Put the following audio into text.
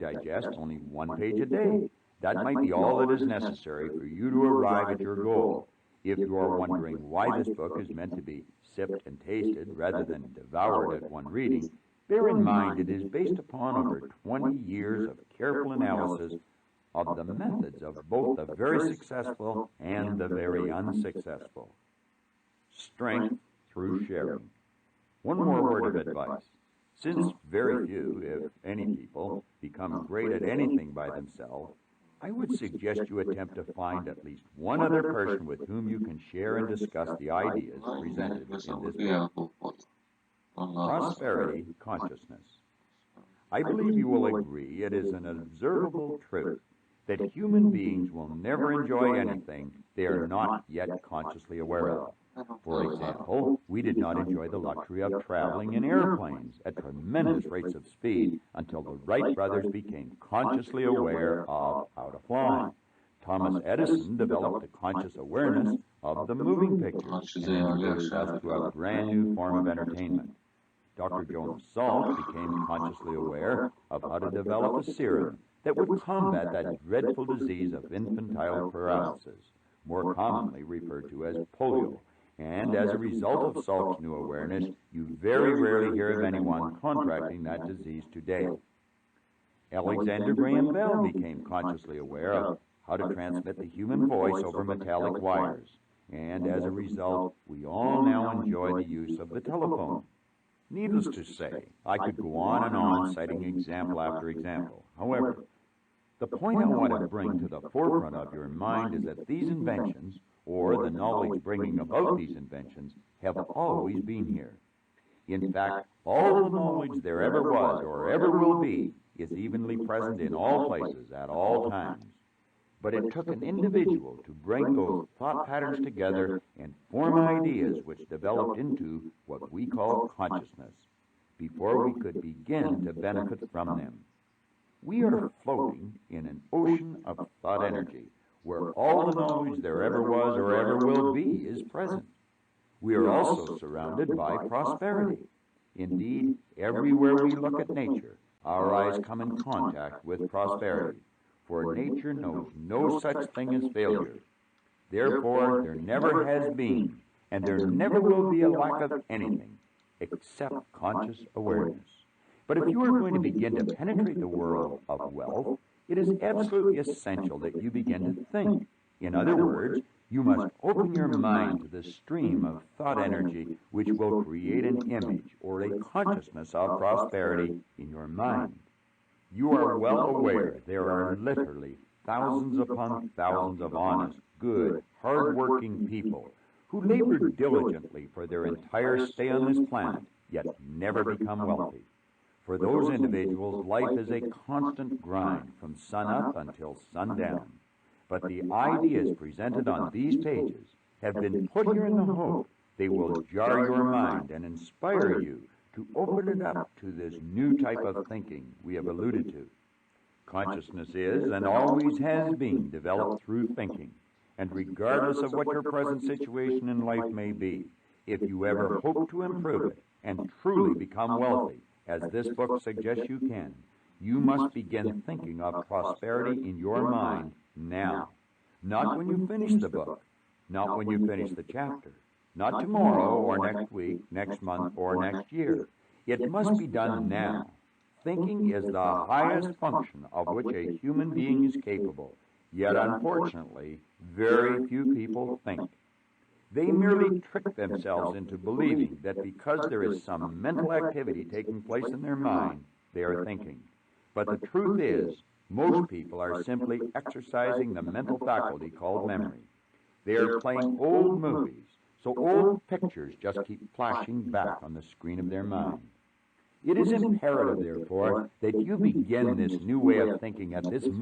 digest only one page a day. That might be all that is necessary for you to arrive at your goal. If you are wondering why this book is meant to be sipped and tasted rather than devoured at one reading, bear in mind it is based upon over 20 years of careful analysis of the methods of both the very successful and the very unsuccessful. Strength through sharing. One more word of advice. Since very few, if any people, become great at anything by themselves, I would suggest you attempt to find at least one other person with whom you can share and discuss the ideas presented in this book. Prosperity consciousness. I believe you will agree it is an observable truth that human beings will never enjoy anything they are not yet consciously aware of. For example, we did not enjoy the luxury of traveling in airplanes at tremendous rates of speed until the Wright brothers became consciously aware of how to fly. Thomas Edison developed a conscious awareness of the moving picture and introduced us to a brand new form of entertainment. Dr. Jonas Salk became consciously aware of how to develop a serum that would combat that dreadful disease of infantile paralysis, more commonly referred to as polio. And as a result of Salk's new awareness, you very rarely hear of anyone contracting that disease today. Alexander Graham Bell became consciously aware of how to transmit the human voice over metallic wires, and as a result, we all now enjoy the use of the telephone. Needless to say, I could go on and on citing example after example. However, the point I want to bring to the forefront of your mind is that these inventions, or the knowledge bringing about these inventions, have always been here. In fact, all the knowledge there ever was or ever will be is evenly present in all places at all times. But it took an individual to bring those thought patterns together and form ideas which developed into what we call consciousness, before we could begin to benefit from them. We are floating in an ocean of thought energy, where all the knowledge there ever was or ever will be is present. We are also surrounded by prosperity. Indeed, everywhere we look at nature, our eyes come in contact with prosperity, for nature knows no such thing as failure. Therefore, there never has been, and there never will be a lack of anything, except conscious awareness. But if you are going to begin to penetrate the world of wealth, it is absolutely essential that you begin to think. In other words, you must open your mind to the stream of thought energy which will create an image or a consciousness of prosperity in your mind. You are well aware there are literally thousands upon thousands of honest, good, hard-working people who labor diligently for their entire stay on this planet, yet never become wealthy. For those individuals, life is a constant grind from sunup until sundown. But the ideas presented on these pages have been put here in the hope they will jar your mind and inspire you to open it up to this new type of thinking we have alluded to. Consciousness is and always has been developed through thinking, and regardless of what your present situation in life may be, if you ever hope to improve it and truly become wealthy, as this book suggests you can, you must begin thinking of prosperity in your mind now. Not when you finish the book, not when you finish the chapter, not tomorrow or next week, next month, or next year. It must be done now. Thinking is the highest function of which a human being is capable, yet unfortunately, very few people think. They merely trick themselves into believing that because there is some mental activity taking place in their mind, they are thinking. But the truth is, most people are simply exercising the mental faculty called memory. They are playing old movies, so old pictures just keep flashing back on the screen of their mind. It is imperative, therefore, that you begin this new way of thinking at this moment.